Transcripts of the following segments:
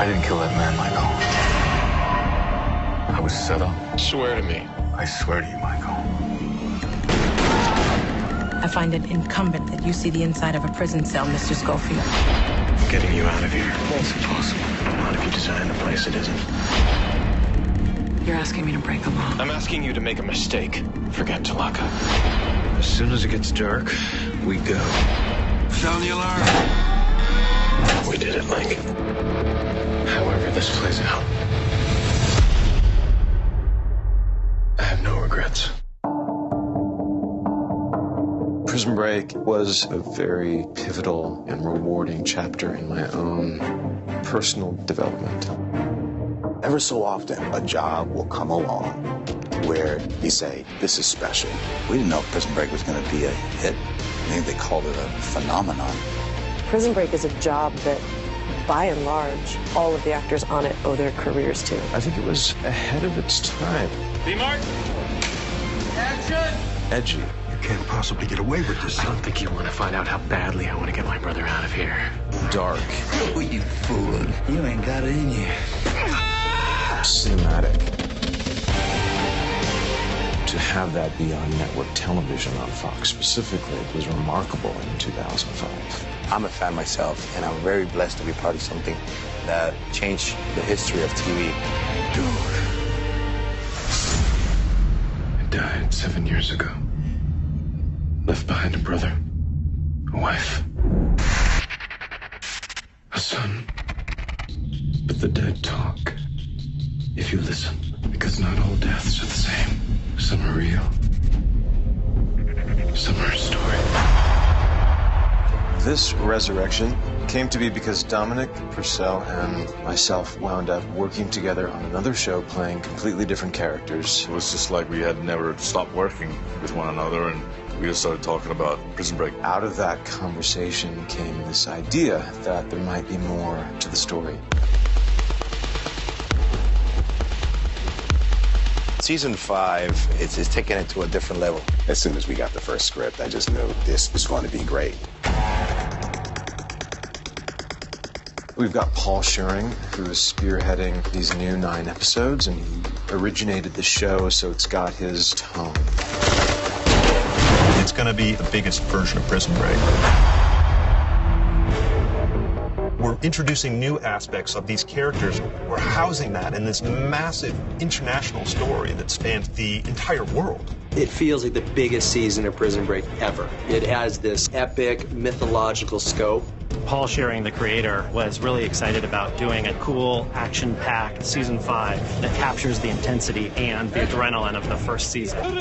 I didn't kill that man, Michael. I was set up. Swear to me. I swear to you, Michael. I find it incumbent that you see the inside of a prison cell, Mr. Schofield. Getting you out of here. It's impossible. Not if you design a place it isn't. You're asking me to break the law. I'm asking you to make a mistake. Forget Talaka. As soon as it gets dark, we go. Sound the alarm. We did it, Link. However this plays out, I have no regrets. Prison Break was a very pivotal and rewarding chapter in my own personal development. Ever so often, a job will come along where you say, this is special. We didn't know Prison Break was going to be a hit. I think they called it a phenomenon. Prison Break is a job that, by and large, all of the actors on it owe their careers to. I think it was ahead of its time. B-Mark! Action! Edgy. You can't possibly get away with this. I don't think you want to find out how badly I want to get my brother out of here. Dark. Oh, you fool. You ain't got it in you. Cinematic. To have that be on network television on Fox specifically was remarkable in 2005. I'm a fan myself, and I'm very blessed to be part of something that changed the history of TV. Dude. I died 7 years ago. Left behind a brother, a wife, a son. But the dead talk if you listen, because not all deaths are the same. Some are real, some are a story. This resurrection came to be because Dominic Purcell and myself wound up working together on another show playing completely different characters. It was just like we had never stopped working with one another, and we just started talking about Prison Break. Out of that conversation came this idea that there might be more to the story. Season 5 is taking it to a different level. As soon as we got the first script, I just knew this was going to be great. We've got Paul Scheuring, who is spearheading these new 9 episodes, and he originated the show, so it's got his tone. It's going to be the biggest version of Prison Break. We're introducing new aspects of these characters. We're housing that in this massive international story that spans the entire world. It feels like the biggest season of Prison Break ever. It has this epic mythological scope. Paul Scheuring, the creator, was really excited about doing a cool, action-packed Season 5 that captures the intensity and the adrenaline of the first season. 2,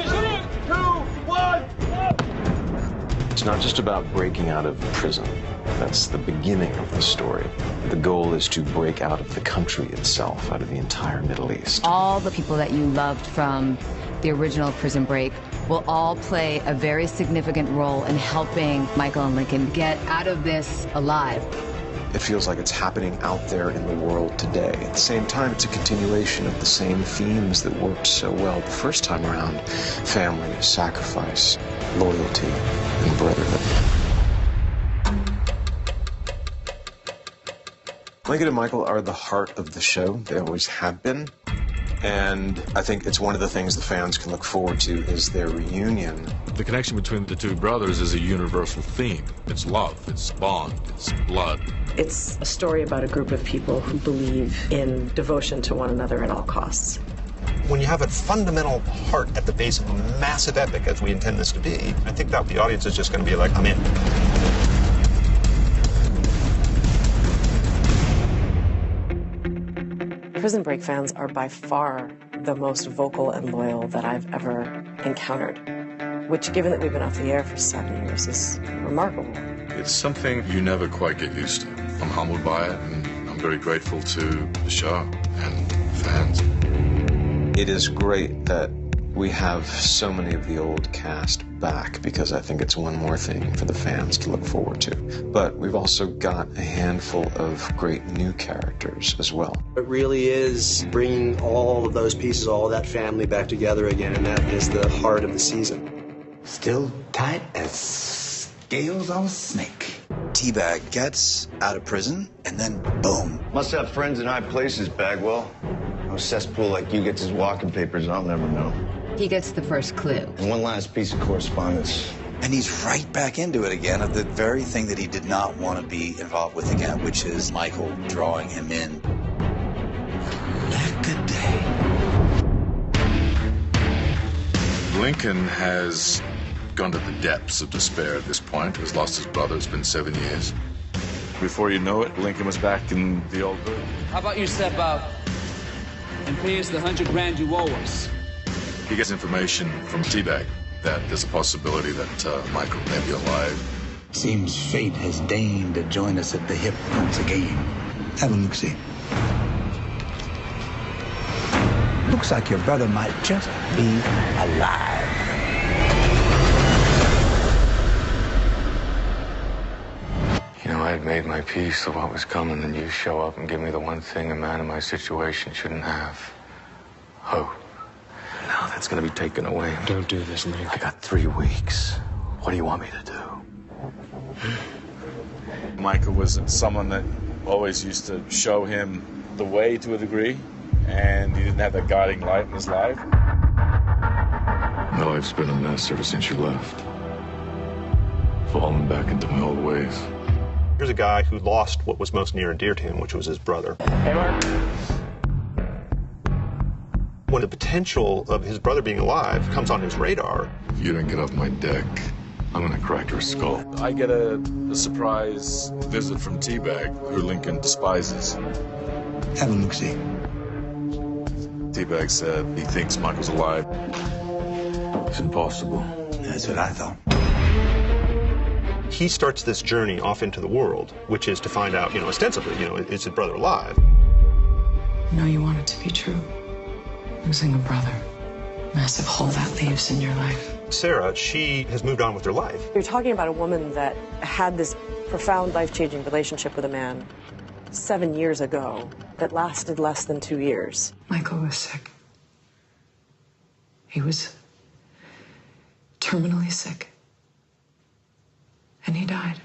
1, It's not just about breaking out of prison. That's the beginning of the story. The goal is to break out of the country itself, out of the entire Middle East. All the people that you loved from the original Prison Break will all play a very significant role in helping Michael and Lincoln get out of this alive. It feels like it's happening out there in the world today. At the same time, it's a continuation of the same themes that worked so well the first time around: family, sacrifice, loyalty, and brotherhood. Lincoln and Michael are the heart of the show. They always have been. And I think it's one of the things the fans can look forward to is their reunion. The connection between the two brothers is a universal theme. It's love, it's bond, it's blood. It's a story about a group of people who believe in devotion to one another at all costs. When you have a fundamental heart at the base of a massive epic, as we intend this to be, I think that the audience is just going to be like, I'm in. Prison Break fans are by far the most vocal and loyal that I've ever encountered, which, given that we've been off the air for 7 years, is remarkable. It's something you never quite get used to. I'm humbled by it, and I'm very grateful to the show and fans. It is great that we have so many of the old cast back, because I think it's one more thing for the fans to look forward to. But we've also got a handful of great new characters as well. It really is bringing all of those pieces, all of that family back together again, and that is the heart of the season. Still tight as scales on a snake. T-Bag gets out of prison, and then boom. Must have friends in high places, Bagwell. No cesspool like you gets his walking papers, I'll never know. He gets the first clue. And one last piece of correspondence. And he's right back into it again, of the very thing that he did not want to be involved with again, which is Michael drawing him in. Lincoln has gone to the depths of despair at this point. Has lost his brother. It's been 7 years. Before you know it, Lincoln was back in the old hood. How about you step out and pay us the $100 grand you owe us? He gets information from T-Bag that there's a possibility that Michael may be alive. Seems fate has deigned to join us at the hip once again. Have a look-see. Looks like your brother might just be alive. You know, I had made my peace of what was coming, and you show up and give me the one thing a man in my situation shouldn't have. Hope. Now that's gonna be taken away. Don't do this, Nick. I got 3 weeks. What do you want me to do? Michael was someone that always used to show him the way to a degree, and he didn't have that guiding light in his life. My life's been a mess ever since you left. Falling back into my old ways. Here's a guy who lost what was most near and dear to him, which was his brother. Hey, Mark. When the potential of his brother being alive comes on his radar. If you don't get off my deck, I'm gonna crack your skull. I get a surprise visit from T-Bag, who Lincoln despises. Have a look-see. T-Bag said he thinks Michael's alive. It's impossible. That's what I thought. He starts this journey off into the world, which is to find out, ostensibly, is his brother alive? No, you want it to be true. Losing a brother. Massive hole that leaves in your life. Sarah, she has moved on with her life. You're talking about a woman that had this profound life-changing relationship with a man 7 years ago that lasted less than 2 years. Michael was sick. He was terminally sick. And he died.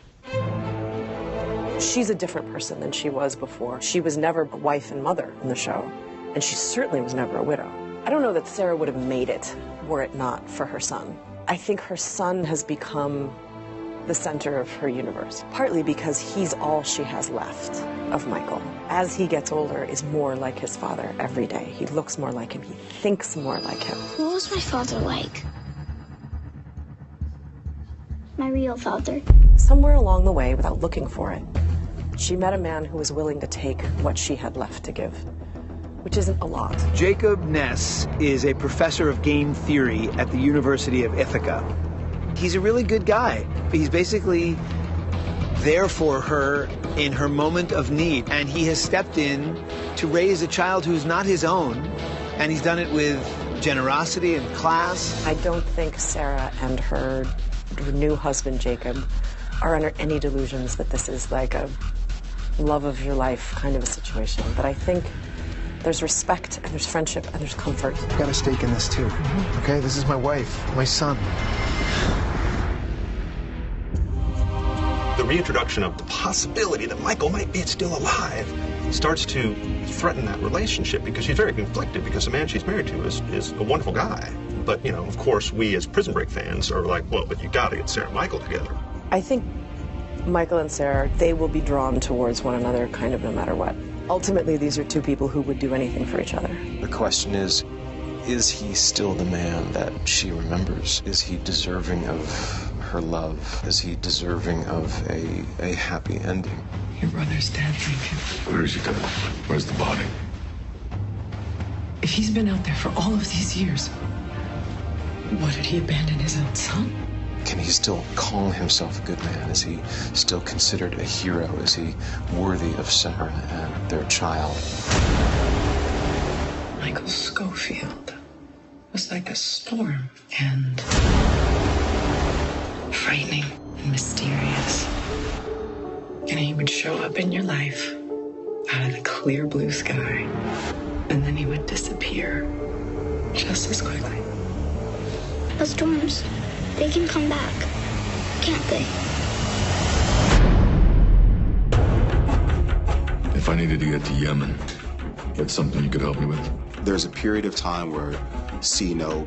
She's a different person than she was before. She was never a wife and mother in the show, and she certainly was never a widow. I don't know that Sarah would have made it were it not for her son. I think her son has become the center of her universe, partly because he's all she has left of Michael. As he gets older, is more like his father every day. He looks more like him. He thinks more like him. What was my father like? My real father. Somewhere along the way, without looking for it, she met a man who was willing to take what she had left to give, which isn't a lot. Jacob Ness is a professor of game theory at the University of Ithaca. He's a really good guy. He's basically there for her in her moment of need, and he has stepped in to raise a child who's not his own, and he's done it with generosity and class. I don't think Sarah and her new husband, Jacob, are under any delusions that this is like a love of your life kind of a situation. But I think there's respect, and there's friendship, and there's comfort. I've got a stake in this too, okay? This is my wife, my son. The reintroduction of the possibility that Michael might be still alive starts to threaten that relationship, because she's very conflicted, because the man she's married to is a wonderful guy. But, of course, we as Prison Break fans are like, well, but you gotta get Sarah and Michael together. I think Michael and Sarah, they will be drawn towards one another kind of no matter what. Ultimately, these are two people who would do anything for each other. The question is he still the man that she remembers? Is he deserving of her love? Is he deserving of a happy ending? Your brother's dead, Lincoln. Where is he dead? Where's the body? If he's been out there for all of these years, what, did he abandon his own son? Can he still call himself a good man? Is he still considered a hero? Is he worthy of Sarah and their child? Michael Schofield was like a storm, and frightening and mysterious. And he would show up in your life out of the clear blue sky, and then he would disappear just as quickly. But storms, they can come back, can't they? If I needed to get to Yemen, that's something you could help me with? There's a period of time where C-No